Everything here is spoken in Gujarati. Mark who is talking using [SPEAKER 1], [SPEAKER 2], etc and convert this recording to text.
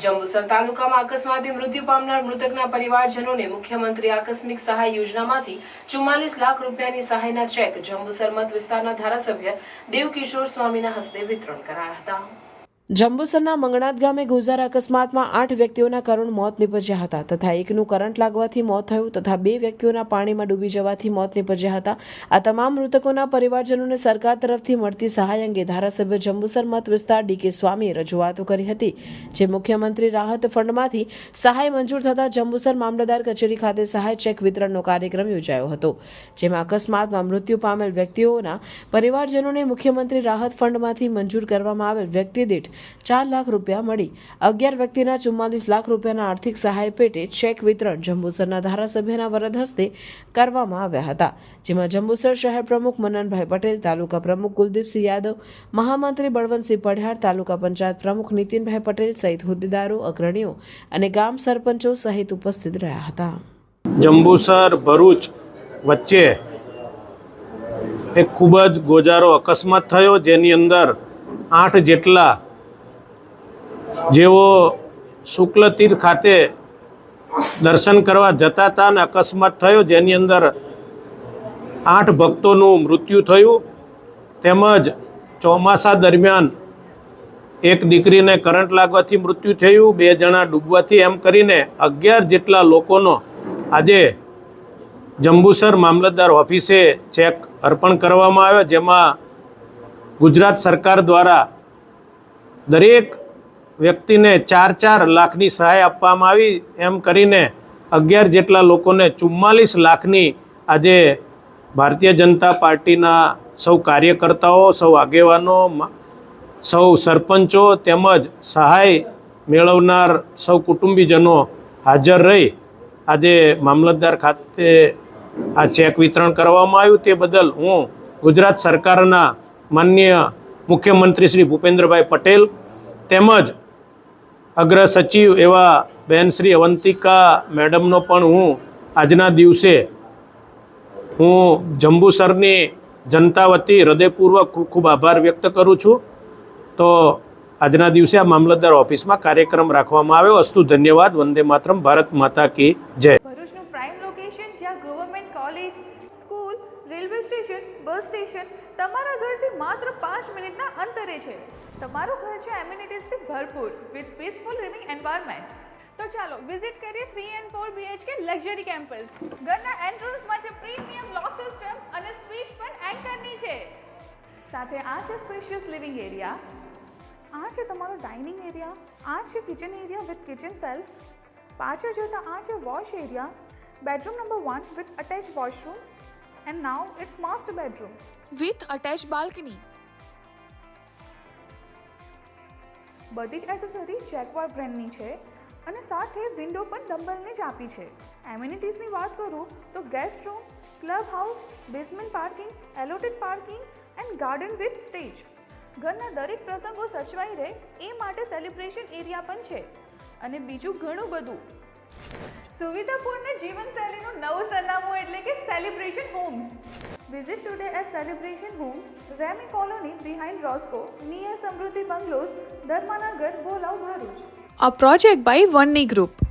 [SPEAKER 1] જંબુસર તાલુકામાં અકસ્માતે મૃત્યુ પામનાર મૃતકના પરિવારજનોને મુખ્યમંત્રી આકસ્મિક સહાય યોજનામાંથી 44 લાખ રૂપિયાની સહાયના ચેક જંબુસર મત વિસ્તારના ધારાસભ્ય દેવકિશોર સ્વામીના હસ્તે વિતરણ કરાયા હતા। જંબુસરના મંગણાત ગામે ગોઝારા અકસ્માતમાં 8 વ્યક્તિઓના કરુણ મોત નીપજ્યા હતા તથા એકનું કરંટ લાગવાથી મોત થયું તથા 2 વ્યક્તિઓના પાણીમાં ડૂબી જવાથી મોત નીપજ્યા હતા। આ તમામ મૃતકોના પરિવારજનોને સરકાર તરફથી મળતી સહાય અંગે ધારાસભ્ય જંબુસર મત વિસ્તાર ડીકે સ્વામીએ રજૂઆતો કરી હતી, જે મુખ્યમંત્રી રાહત ફંડમાંથી સહાય મંજૂર થતાં જંબુસર મામલતદાર કચેરી ખાતે સહાય ચેક વિતરણનો કાર્યક્રમ યોજાયો હતો, જેમાં અકસ્માતમાં મૃત્યુ પામેલ વ્યક્તિઓના પરિવારજનોને મુખ્યમંત્રી રાહત ફંડમાંથી મંજૂર કરવામાં આવેલ વ્યક્તિ દીઠ 4 લાખ રૂપિયા મળી 11 વ્યક્તિના 44 લાખ રૂપિયાના આર્થિક સહાય પેટે ચેક વિતરણ જંબુસરના ધારાસભ્યના વરદ હસ્તે કરવામાં આવ્યા હતા, જેમાં જંબુસર શહેર પ્રમુખ મનનભાઈ પટેલ, તાલુકા પ્રમુખ કુલદીપસિંહ યાદવ, મહામંત્રી બળવંતસિંહ પઢિયાર, તાલુકા પંચાયત પ્રમુખ નીતિનભાઈ પટેલ સહિત હોદ્દેદારો, અગ્રણીઓ અને ગામ સરપંચો સહિત ઉપસ્થિત રહ્યા હતા।
[SPEAKER 2] જંબુસર ભરૂચ વચ્ચે એક ખૂબ જ ગોજારો અકસ્માત થયો, જેની અંદર 8 જેટલા જેઓ શુક્લ તીર્થ ખાતે દર્શન કરવા જતા હતા અને અકસ્માત થયો, જેની અંદર 8 ભક્તોનું મૃત્યુ થયું તેમજ ચોમાસા દરમિયાન એક દીકરીને કરંટ લાગવાથી મૃત્યુ થયું, 2 જણા ડૂબવાથી, એમ કરીને 11 જેટલા લોકોનો આજે જંબુસર મામલતદાર ઓફિસે ચેક અર્પણ કરવામાં આવ્યો, જેમાં ગુજરાત સરકાર દ્વારા દરેક વ્યક્તિને 4-4 લાખની સહાય આપવામાં આવી, એમ કરીને 11 જેટલા લોકોને 44 લાખની આજે ભારતીય જનતા પાર્ટીના સૌ કાર્યકર્તાઓ, સૌ આગેવાનો, સૌ સરપંચો તેમજ સહાય મેળવનાર સૌ કુટુંબીજનો હાજર રહી આજે મામલતદાર ખાતે આ ચેક વિતરણ કરવામાં આવ્યું। તે બદલ હું ગુજરાત સરકારના માનનીય મુખ્યમંત્રી શ્રી ભૂપેન્દ્રભાઈ પટેલ તેમજ અગ્ર સચિવ એવા બહેન શ્રી અવંતિકા મેડમનો પણ હું આજના દિવસે હું જંબુસરની જનતા વતી હૃદયપૂર્વક ખૂબ આભાર વ્યક્ત કરું છું। તો આજના દિવસે આ મામલતદાર ઓફિસમાં કાર્યક્રમ રાખવામાં આવ્યો। અસ્તુ, ધન્યવાદ, વંદે માતરમ, ભારત માતા કી જય।
[SPEAKER 3] ભરૂચનું પ્રાઇમ લોકેશન જ્યાં government college, school, railway station, bus station તમારા ઘરથી માત્ર 5 મિનિટના અંતરે છે। તમારું ઘર છે એમ્યુનિટીઝથી ભરપૂર વિથ પીસફુલ લિવિંગ એન્વાયરમેન્ટ। તો ચાલો વિઝિટ કરીએ 3 and 4 BHK લક્ઝરી કેમ્પસ। ઘરના એન્ટ્રન્સમાં છે પ્રીમિયમ લોક સિસ્ટમ અને સ્વિચ પણ એન્કરની છે। સાથે આ છે સ્પેશિયસ લિવિંગ એરિયા, આ છે તમારો ડાઇનિંગ એરિયા, આ છે kitchen area with kitchen shelf, પાછળ જતા આ છે wash area, bedroom number 1 with attach washroom and now it's master bedroom with attach balcony. બધી જ એસેસરી જેક્વાર બ્રાન્ડની છે અને સાથે વિન્ડો પણ ડમ્બલની જ આપી છે। એમ્યુનિટીઝની વાત કરું તો guest room, club house, basement parking, allotted parking and garden with stage. ઘરના દરેક પ્રસંગો સચવાઈ રહે એ માટે સેલિબ્રેશન એરિયા પણ છે અને બીજું ઘણું બધું। સુવિધાપૂર્ણ જીવનશૈલીનું નવું સરનામું એટલે કે celebration homes. Visit today at Celebration Homes, Remy Colony behind Roscoe, near Samruddhi Bungalows, Dharmanagar, Bolau, Bharuch. A project by Vanni Group.